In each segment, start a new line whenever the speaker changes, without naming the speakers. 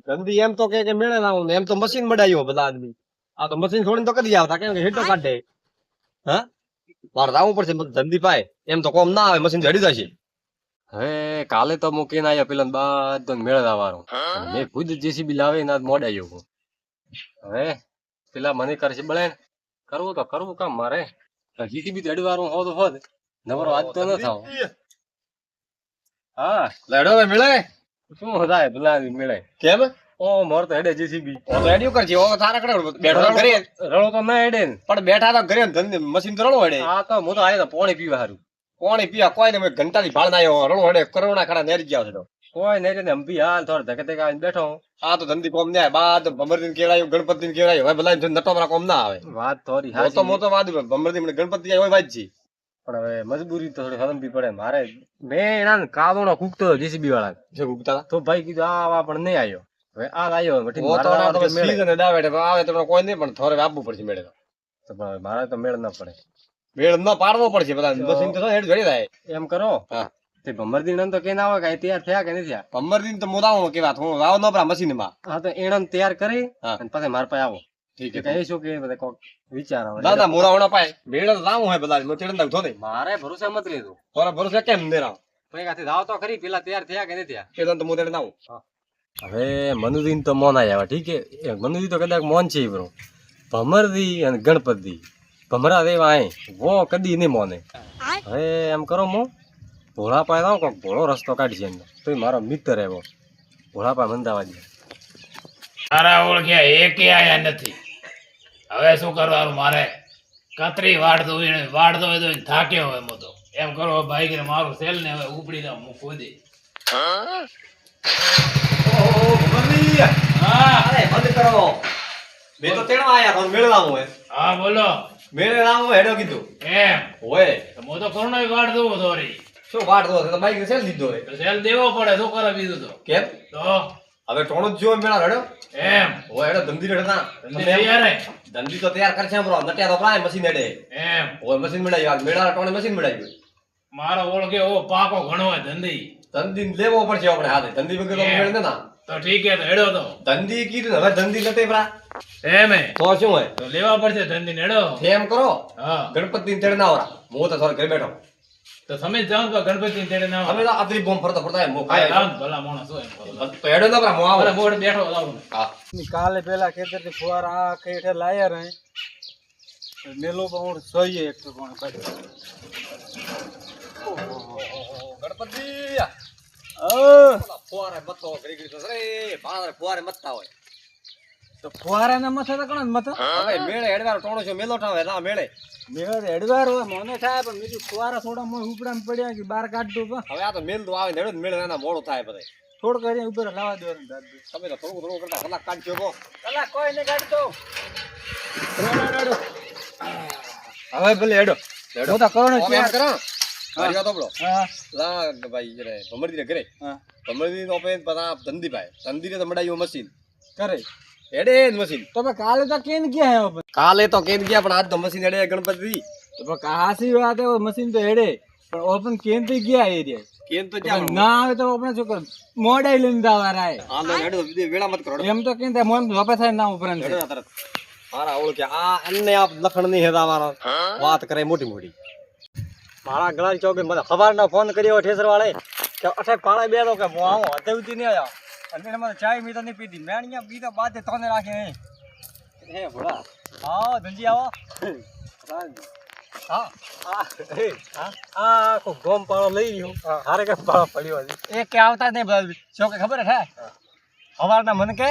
ધંધી એમ તો કે મેળે ના આવું ને એમ તો મશીન મડાયો બધા આદમી આ તો મશીન છોડીને તો કદી આવતા કેમ કે હેઠો કાઢે હા મારે આવવું પડશે ધંધી પાય એમ તો કોમ ના આવે મશીન જડી જશે
હવે કાલે તો મૂકીને આવ્યો પેલા બધો મેળ આવવાનો મેં ખુદ જેસીબી લાવી ને મોડાયો હું હવે પેલા મને કરશે બળે કરવું તો કરવું કામ મારે જીસીબી જડવાનું હોત હોત નવરો આજ તો ન થાવ હા
લેડો મેળે
શું થાય પેલા મેળે
કેમ
ઓ મોર તો હેડે જીસીબી
રેડિયો કરજે ઓ તારા કડે બેઠો તો ઘરે
રળો તો ના હેડે ને
પણ બેઠા તો ઘરે ધંધે મશીન તો રળો હેડે
આ તો હું તો આયો તો પાણી પીવા હારું
કોણી પીવા કોઈ ને ઘંટાની ભાળ ના આવ્યો રળો હેડે કરોડા ખડા નેરી ગયા છે તો
કોઈ નહીં ને અંબી હાલ થોડો ધકે ધકે આવીને બેઠો
આ તો ધંધી કોમ ને બાદ ભમરદીન કેળાયું ગણપતિને કેળાયું હવે ભલા નટોમરા કોમ ના આવે
વાત થોડી
મોટો મોટો વાદ ભમરદી મને ગણપતિ હોય વાત છે
પણ હવે મજબૂરી તો થોડી હલંબી પડે મારે મેં એના કાદોનો કૂકતો જીસીબી વાળા
જે ગુપ્તા
તો ભાઈ કીધું આ પણ નહીં આવ્યો હવે આ આવ્યો વટી
ઓ તો ના તો સીઝન દાવેડે આવે તો કોઈ નહીં પણ થોરે આપવું પડશે મેળે
તો મારે તો મેળ ના પડે
મેળ ન પાડવો પડશે બધા મશીન તો હેડ જોડી જાય
એમ કરો
હા
તે ભમરદીન તો કે ના આવે કઈ તૈયાર થયા કે નહીં થયા
ભમરદીન તો મોદાવો કે વાત હું રાવ ન પરા મશીન માં
હા તો એણન તૈયાર કરી
હા.
અને પછી મારા પાસે આવો
ઠીક
કે
છે
કહીશું કે બધા કોક વિચાર આવે
દાદા મોરાવણા પાય મેળ લાવું હોય બધા નો તેડન ધો દે
મારે ભરોસે મત લીધું
થોરા ભરોસે કેમ ને રાવ
પછી કાથી જાવ તો ખરી પેલા તૈયાર થયા કે નહીં થયા
તેડન તો મોતેડ નાવું
હવે મનુદીન તો મોન આવ્યા ઠીક છે મનુદી તો કદાચ મોન છે બ્રો ભમરદી અને ગણપતિ ભમરા દેવા આય વો કદી નહીં મોને હવે એમ કરો મો ભોળા પાય જાઉં કોક ભોળો રસ્તો કાઢશે એમને તો મારો મિત્ર એવો ભોળા પાય મંદાવા દે
તારા ઓળખ્યા એકે આયા નથી હવે શું કરવાનું મારે કતરી વાળતો હોય તો થાક્યો હોય મો તો એમ કરો ભાઈ કે મારું સેલ ને હવે ઉપડી જાવ હું ખોદી હા
અરે બંધ કરો મે તો તેડવા આયા તો મેળ લાવું હોય
હા બોલો
મેળ લાવું હેડો કીધું
એમ
હોય
તો હું તો કોનો વાળ દઉં થોડી
શું વાટ દો તો બાઈક સેલ લીધો હોય
તો સેલ દેવો પડે શું કરે બીજું તો
કેમ
તો
હવે ટોણો જ જો મેળા રડ્યો
એમ
હોય હેડો ધંધી રડતા
તૈયાર હે?
ધંધી તો તૈયાર કરશે બ્રો નટ્યા તો પ્રાય મશીન હેડે
એમ
હોય મશીન મેળાયું મેળા ટોણે મશીન મેળાયું
મારો ઓળખે ઓ પાકો ઘણો હોય ધંધી
ધંધી લેવો પડશે આપણે હાથે ધંધી વગર તો મેળ ના
તો ઠીક હે તો હેડો તો
ધંધી કીધું હવે ધંધી નટે પ્રા
એમ હે
તો શું હોય
તો લેવા પડશે ધંધી ને હેડો
એમ કરો
હા
ગણપતિ તેડ ના આવરા હું તો થોડો ઘરે બેઠો
તો તમે જાઓ તો ગણપતિ તેડે ના
અમે તો આતરી બોમ્બ ફરતા ફરતા મો ખાય
લાવ ભલા માણસ હોય એમ કરો.
તો હેડો ના પ્રા મો આવો
ભલે બોર્ડ બેઠો લાવું
હા
કાલે પેલા ખેતર થી ફુવારા આ ખેઠે લાયા રહે મેલો પણ જોઈએ એક તો પણ
ગણપતિ
ભાઈ
ફુવારે મતો કરી ગઈ તો રે બારે ફુવારે મતતા હોય
તો ફુવારા ના મથે તો કોણ મથે
હવે મેળે હેડવાર ટોણો છે મેલો ઠાવે ના મેળે
મેળ એડવાર હોય મને થાય પણ બીજું ફુવારા થોડા મોય ઉપડા પડ્યા કે બહાર કાઢ દો
હવે આ તો મેલ તો આવે ને હેડો મેળે એના મોડું થાય બધે
થોડું કરી ઉપર લાવા દેવાનું દાદુ
તમે તો થોડું થોડું કરતા કલાક કાઢજો કો
કલા કોઈ ને કાઢતો હવે ભલે હેડો
હેડો.
હું તો કહું
હવે એમ કરો મારી વાત સાંભળો.
હા
લા ભાઈ જરે ભમરદી ને ઘરે
હા
ભમરદી નો પેન પતા ધંધી ભાઈ ધંધી ને તો મડાયું મશીન
કરે
હેડે જ મશીન
તો ભાઈ કાલે તો કેમ ગયા હે ભાઈ
કાલે તો કેમ ગયા પણ આજ તો મશીન હેડે ગણપતિ
તો ભાઈ કાસી વાત હે મશીન તો હેડે પણ ઓપન કેમ થી ગયા એરિયા
કેમ તો જ્યાં
ના આવે તો આપણે શું કરું મોડાઈ લઈને દાવા રાય
આ લો હેડો વેળા મત કરો
એમ તો કેમ થાય મોન ધોપે થાય ના ઉપરાંત
હેડો તરત મારા ઓળખે આ અન્ને આપ લખણ નહીં હેદા મારા વાત કરે મોટી મોટી
મારા ગળા ચોકે મને સવારનો ફોન કર્યો ઠેસર વાળે કે અઠે પાળે બે તો કે હું આવું હતેવતી નહીં આવ્યો અને એને મને ચાય મી તો નહીં પીધી મેં અહીંયા પીધા બાદ તને રાખે હે ભોળા હા ધંજી આવો હા આ આખો ગોમ પાળો લઈ રહ્યો હારે કે પાળો પડ્યો હજી એ કે આવતા જ નહીં બધા શું કે ખબર હે સવારના મને કે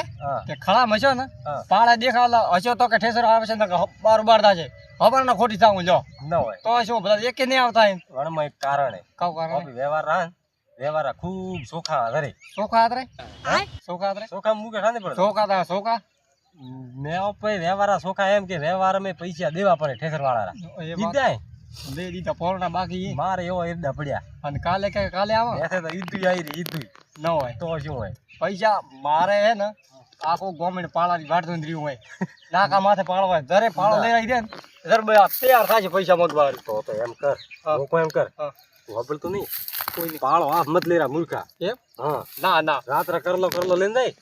ખળા મચ્યો ને પાળા દેખાવા હસ્યો તો કે ઠેસર આવે છે ને બાર બાર થાય છે સવારના ખોટી થાવું જો ન હોય તો શું બધા એક નહીં આવતા એમ
વણમાં એક કારણ હે
કાવ કારણ
વ્યવહાર રાહ વ્યવહાર ખૂબ સોખા ધરે
સોખા આતરે સોખા આતરે
સોખા મૂકે ખાને પડે
સોખા તા સોખા
મેં પછી વ્યવહાર સોખા એમ કે વ્યવહાર અમે પૈસા દેવા પડે ઠેસર વાળા દીધા
દે દીધા પોરના બાકી
મારે એવો એરડા પડ્યા
અને કાલે કે કાલે આવો
મેસે તો ઈદુય આવી રહી ઈદુય
ન હોય
તો શું હોય
પૈસા મારે હે ને આખું ગવર્મેન્ટ પાળાની વાટ ધંધરી હોય નાકા માથે પાળો હોય દરે પાળો લઈ આવી દે ને દર બે તૈયાર થાય છે પૈસા મગવા
તો એમ કર લોકો એમ કર વાપરતું નહીં કોઈ પાળો હાથ મત લેરા મૂર્ખા
એમ
હા
ના ના
રાત્રે કરલો લઈને જાય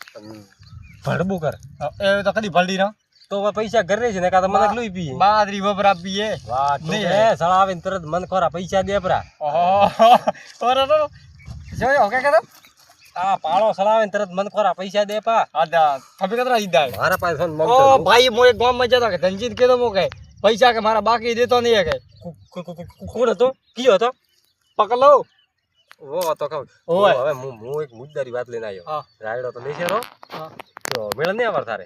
ભડબું કર
એ તો કદી ભલડી ના
તો હવે પૈસા ઘરે છે ને કાં તો મને લોહી પીએ
બાદરી વપરા પીએ
વાહ
નહીં
નહીં સળા આવીને તરત મન ખોરા પૈસા દે પરા
ઓરે તો જોયો કે કદમ
આ પાળો સળાવે ને તરત મન ખોરા પૈસા દે પા
આદા થબી કતરા ઈદા
મારા પાસે ફોન
ઓ
મગતો
ભાઈ મોય ગામ માં જતો કે ધનજીત કેતો મો કે પૈસા કે મારા બાકી દેતો નહીં કે
કોણ હતો કયો હતો
પકડ લો
ઓ તો કહું
ઓય.
હવે હું એક મુદ્દાની વાત લઈને આવ્યો
હા.
રાયડો તો લેશે રો
હા.
તો મેળ નહીં આવર તારે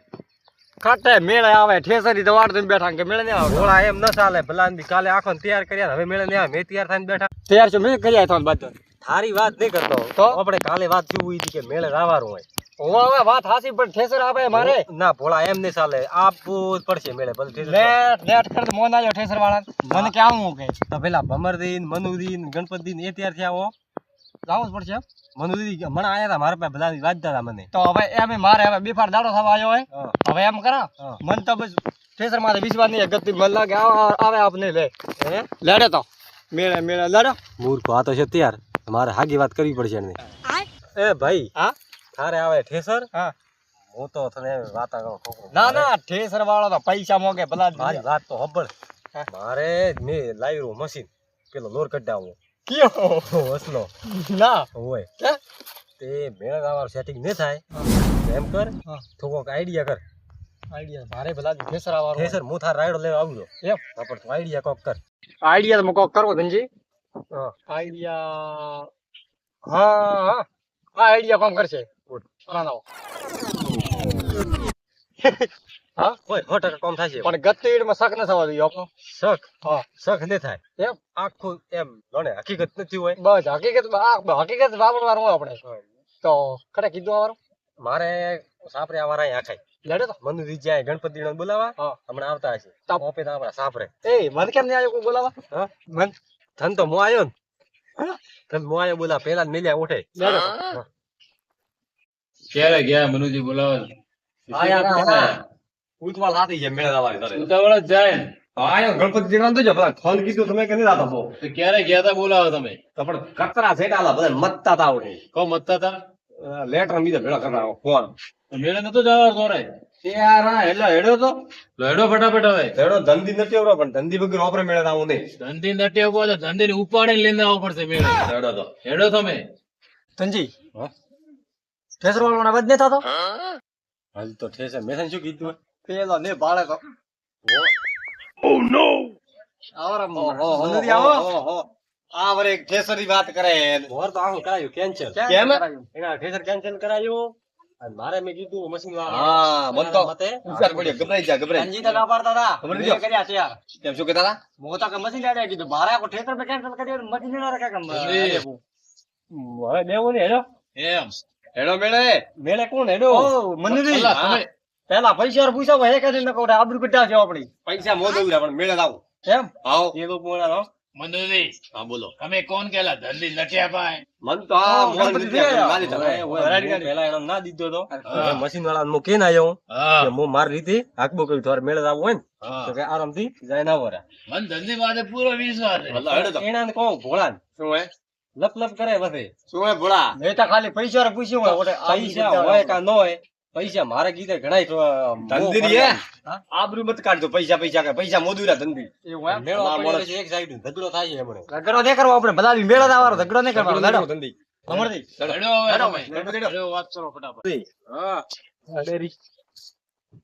કાટે મેળે આવે ઠેસરી તો વાડ દઈને બેઠા કે મેળે નહીં આવે
ગોળા એમ ન ચાલે ભલાની કાલે આખો ને તૈયાર કર્યા ને હવે મેળે નહીં આવે મેં તૈયાર થઈને બેઠા
તૈયાર છો મેં કર્યા તો બાદ
થારી વાત નહીં કરતો
તો?
આપણે કાલે વાત જોવી હતી કે મેળે રાવાનું હોય
હું હવે વાત હાસી પણ ઠેસર આવે મારે
ના ભોળા એમ નહીં ચાલે આપવું જ પડશે મેળે ભલે ઠેસર
લેટ લેટ કર તો મોન આવ્યો ઠેસર વાળા મને કે આવું કે
તો પેલા ભમરદીન મનુદીન ગણપતિદીન એ તૈયાર થયા હો
જાવું જ પડશે
મનુદી મને આયા હતા મારા પાસે બધા વાંચતા હતા મને
તો હવે એમ મારે હવે બેફાર દાડો થવા આવ્યો હોય
હા.
હવે એમ કરા
હા.
મન તો બસ ઠેસર માં વિશ્વાસ નહીં ગતિ મન લાગે આવે આપને લે
હે
લડે તો મેળે મેળે લડો
મૂર્ખો આ તો છે તૈયાર મારે હાગી વાત કરવી પડશે એને એ ભાઈ
હા
તારે આવે ઠેસર
હા
હું તો તને વાત કરું છોકરો
ના ના ઠેસર વાળો તો પૈસા મોગે ભલા જ
મારી વાત તો હબળ
હા.
મારે મેં લાવ્યું મશીન પેલો લોર કઢાવું
કયો
હસલો
ના
હોય
કે
તે મેળ ગાવાનું સેટિંગ ન થાય એમ કર
હા.
થોડોક આઈડિયા કર
આઈડિયા મારે ભલા જ ઠેસર આવવાનો
ઠેસર હું થાર રાયડો લેવા આવજો
એમ
હા, પણ તું આઈડિયા કોક કર
આઈડિયા તો મકો કરવો ધનજી
હા.
આઈડિયા હા હા આ આઈડિયા કામ કરશે બનાવો હા
હોય 100% કામ થશે
પણ ગતિમાં શક ન થવા દઈએ આપણો
શક
હા
શક ન થાય
એમ
આખું એમ લોને હકીકત નથી હોય
બસ હકીકત હકીકત વાપરવાનું હોય આપણે તો ખરે કીધું આવવાનું
મારે સાપરે આવારા અહીંયા ખાય
લડે તો
મનુજી જાય ગણપતિ ને બોલાવા
હા
હમણાં આવતા હશે
તો
ઓપે તો આપણા સાપરે
એ મને કેમ નહીં આવ્યો કોઈ બોલાવા
હા
મન
ધન તો મો આવ્યો ને
હા?
ધન મો આવ્યો બોલા પેલા જ મિલ્યા ઉઠે
લડે
ક્યારે ગયા મનુજી બોલાવા
હા યાર ઉતવાળ લાતી છે મેળે આવવાની તારે
ઉતાવળ જ જાય ને.
હા યાર ગણપતિ જીવન તો જો પેલા ફોન કીધું તમે કે નહીં લાતા બહુ
તો ક્યારે ગયા તા બોલાવો તમે
તો પણ કતરા છેટાલા બધા મતતા તા આવડે
કો મતતા તા
લેટર બીજા ભેળા કરતા ફોન
તો મેળે નતો જવા તોરે
યાર હા એટલે હેડ્યો તો
લડો ફટાફટ હવે
હેડો ધંધી નથી આવડો પણ ધંધી વગર ઓપરે મેળે આવું નહીં
ધંધી નટી આવો તો ધંધી ને ઉપાડીને લઈને આવવો પડશે મેળે
હેડો તો
હેડો તમે
ધનજી
હા?
ઠેસર વાળો અવાજ નહીં થતો
હજી તો ઠેસર મેં શું કીધું
પેલો ને ભાડે તો
આ વરે એક ઠેસરી વાત કરે
મોર તો આખું કરાયું કેન્સલ
કેમ?
એના ઠેસર કેન્સલ કરાયું અને મારે મેં કીધું મશીન
હા મન તો વિચાર પડ્યો ગભરાઈ જા ગભરાઈ
ધનજી તો ના પાડતા હતા
ખબર
મેં
નહીં.
કર્યા છે યાર
કેમ શું કહેતા હતા
હું તો કે મશીન લાડ્યા કીધું મારે આખો ઠેસર પે કેન્સલ કર્યો મશીન ના રાખે કેમ
ધંધી.
હવે દેવું ને હેડો
એમ
હેડો મેળે
મેળે કોણ હેડો
ઓ મનુજી
અલા, તમે
પેલા પૈસા પૂછો હે કે ન કહું આબરૂ કઢા છે આપણી
પૈસા મોજ ઉરા પણ મેળે આવું
એમ
આવો
એ તો બોલાનો
મનુજી
હા બોલો
તમે કોણ કેલા ધંધી નટ્યા પાય
મન તો આ મોર
ગણપતિ
નથી
જોયા.
મારી
હવે પેલા એનો ના દીધો તો મશીન વાળા હું કેને આવ્યો
હા
કે હું મારી રીતે હાકબો કર્યું તારે મેળે આવું હોય ને
હા
તો કે આરામથી જાય ના વરા
મન ધંધી વાતે પૂરો વિશ્વાસ છે
હેડો તો
એના ને કહું ભોળા
શું હે
લપ લપ કરે વધે
શું હે ભોળા
મેં તો ખાલી પૈસા પૂછ્યું હોય ઓટે
પૈસા હોય કા ન હોય પૈસા મારે કીધે ઘણા
ધંધી હે આબરૂ મત કાઢજો પૈસા પૈસા કે પૈસા મોદુરા ધંધી
એવું એમ
મેળો
ના,
પડ્યો
મોડે.
છે એક સાઈડ ઝઘડો થાય છે હમણાં
ઝઘડો નહીં કરવો આપણે બધા મેળા દાવાનો ઝઘડો નહીં કરવાનો લડો
ધંધી
અમરજી
હેડો હવે
હેડો,
તમે.
હેડો.
હેડો, વાત કરો ફટાફટ
હા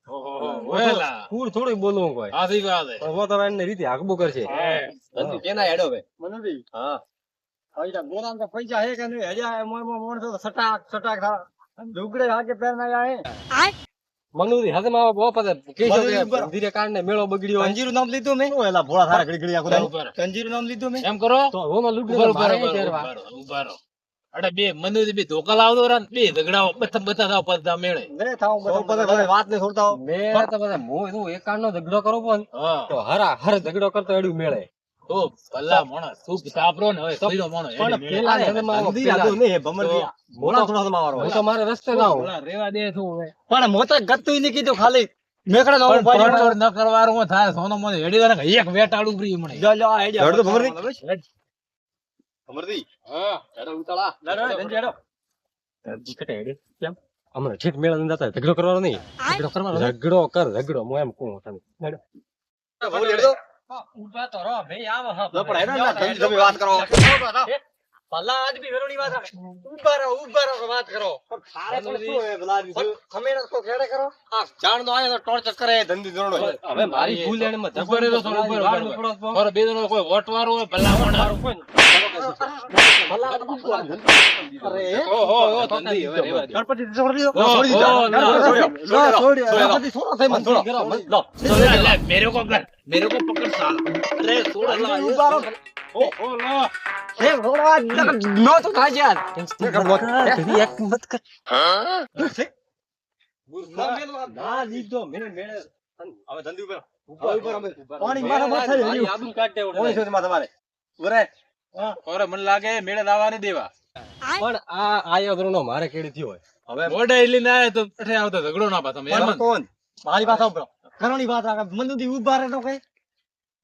ઓહો વેલા
થોડું બોલવું કોઈ
આથી વાત છે
હવે તો એની રીતે હાકબો કરશે
ધંધી કેના હેડો હવે
મનુજી
હા
હવે ગોરામ તો પૈસા હે કે નહીં હજા મોય મોણસો તો સટાક સટાક થા લુગડે આગે પેર ના આય
મનુજી હાથે માં બહુ પતે કેસો
મનુજી ઉપર.
ધીરે કાઢને મેળો બગડ્યો હોય.
કંજીરું નામ લીધું મેં ઓ એલા ભોળા થારા ઘડી ઘડી આખો
ઉપર.
કંજીરું નામ લીધું મેં
એમ કરો
તો ઓમાં લુગડો
ઉભા
તો
ઉભા
મારે
ઉભા
પહેરવા.
ઉભા રહો. અરે બે મનુજી બે ધોકા લાવતો રા બે ઝઘડાઓ બધા બધા થાવ બધા મેળે
લે થાવ બધા વાત ને છોડતા હો
મેં તો બધા હું એનું એકાંડ નો ઝઘડો કરો પણ
હા
તો હરા હર ઝઘડો કરતો એડું મેળે
તો ભલા માણસ શુભ સાપરો ને હવે સઈરો માણસ
પણ
એની મેળે.
પેલા જન્મમાં આવો
ધંધી
પેલા.
આદો નહીં ભમરજી ભોળા થોડા સમાવારો
હું તો મારે રસ્તે ના આવું.
ભલા રેવા દે શું હવે
પણ મોતે ગતું નહીં કીધું ખાલી મેકડા નો
પણ તોડ ન કરવાનું હું થાય સોનો મને હેડી વાળા એક વેટાડું ફ્રી મને
જો લો આ આઈડિયા
હેડો તો ભમરજી. ભમરજી
હા
હેડો ઉતાળા
લડો ધનજી હેડો
જીકટે હેડે. કેમ? હમણાં ઠીક મેળા નથી જતા ઝઘડો કરવાનો નહીં ઝઘડો કર ઝઘડો હું એમ કહું તમે
ઊભા તો રહો ભાઈ આવો હા
લો, પણ હેડો ને, ધંધી તમે વાત કરો.
ભલા આદમી વેરોની વાત આવે ઊભા રહો વાત કરો
તારે પણ શું હે, ભલા આદમી? ખમેણ કો ખેડે કરો. આ જાણતો આયો તો ટોર્ચર કરે, ધંધી ધોરણો છે.
હવે મારી ભૂલ એને માં
ઉપર રહેતો થોડો ઉપર થોડો બે જણો કોઈ વોટવાળો હોય ભલા મોણા ઓહો ઓ ધંધી હવે રેવા દે
ગણપતિ છોડી દો.
ઓહો,
છોડી દીધો.
ઓહો,
છોડી દીધો. ગણપતિ છોડો, થઈ મને છોડો. લો.
ले मेरे को कर मेरे को पकड़ साला अरे छोड़ अल्लाह
ઉભા રહો.
ओ ओ लो
એ છોડવા નો તો થાય યાર.
ના લીધો મેળે મેળે
હવે ધંધી ઉપર.
ઉપર અમે
પાણી મારા માથે
મારી આબરૂ કાઢે
કોની શોધ માં તમારે? ઉભરે.
और मन लागे मेरे दावा नहीं देवा
પણ આ આયો ધોરણો મારે કેડી થયો હોય
હવે
मोडे इली ना तो अठे आवतो झगड़ो ना पाता मैं
પણ કોણ?
મારી વાત સાંભળો ઘરોની વાત આવે મનુદી ઊભા રહે તો કઈ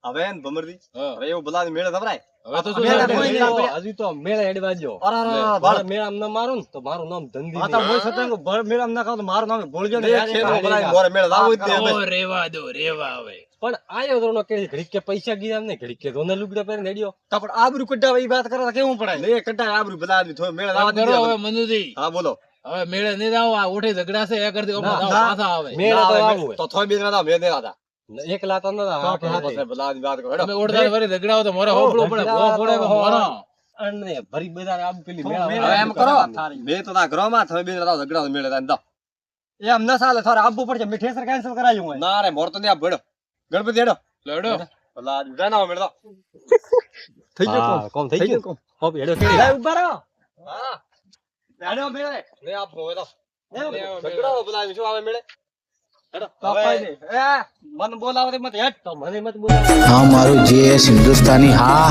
હવે ને ભમરદી.
हां
હવે એવું ભલા મેળે ખબરાય.
હવે તો
મેળા
શું
કોઈ નહીં.
હજી તો મેળે હેડવા જો
અરે
મારા મેળા ન મારું ને તો મારું નામ ધંધી
માતા મોય સતંગ ભર મેળામ ના ખાવ તો મારું નામ ભૂલજો ને
એક છે તો ભલા મોરે મેળે લાવો જ દે.
ओ रेवा दो रेवा હવે
પણ આયો ધોરણો કેડી ઘડીક કે પૈસા ગીરા ને ઘડીક કે રોને લુગડા પહેરીને હેડ્યો
તો પણ આબરૂ કઢાવે ઈ વાત કરે તો કેવું પડે
લે કટાય આબરૂ ભલા આદમી થોડો મેળે લાવો જ
કરો હવે
દે.
મનુજી
હા બોલો.
હવે મેળે નહીં જાવ આ ઉઠે ઝઘડા છે એ કરતી
ના,
પાછા આવે
મેળે તો
ના,
આવું
તો થોય બે જણા મેળે દેતા હતા.
એકલા તો નતા
પછી ભલા આદમી વાત કરો. હેડો.
તમે ઓળતા વરી ઝઘડા તો મોરે હોપડું પડે ભો પડે મોરો
અને ભરી બધા આમ પેલી
તો
મેળા
હવે એમ કરો. બે તો ના ઘરમાં તમે બે જણા ઝઘડા મેળે થાય દો.
એમ ન ચાલે થોડે આપવું પડશે મીઠેસર કેન્સલ કરાયું હોય
ના રે મોર તો નહીં આપ ભેડો. ગણપતિ હેડો.
લડો
ભલા આદમી જાય ના મેળે દો.
થઈ
હા, કોમ થઈ ગયું હોપ હેડો કેડી
લે ઊભા રહો
હા.
હેડો મેળે
લે આપ ભો હેડો.
લે
ઝઘડા ભલા આદમી શું આવે મેળે? હેડો.
કપાઈ
હવે
દે એ મન બોલાવે મત હેડ
તો મને મત બોલાવ
हाँ मारो जेएस हिंदुस्तानी हाँ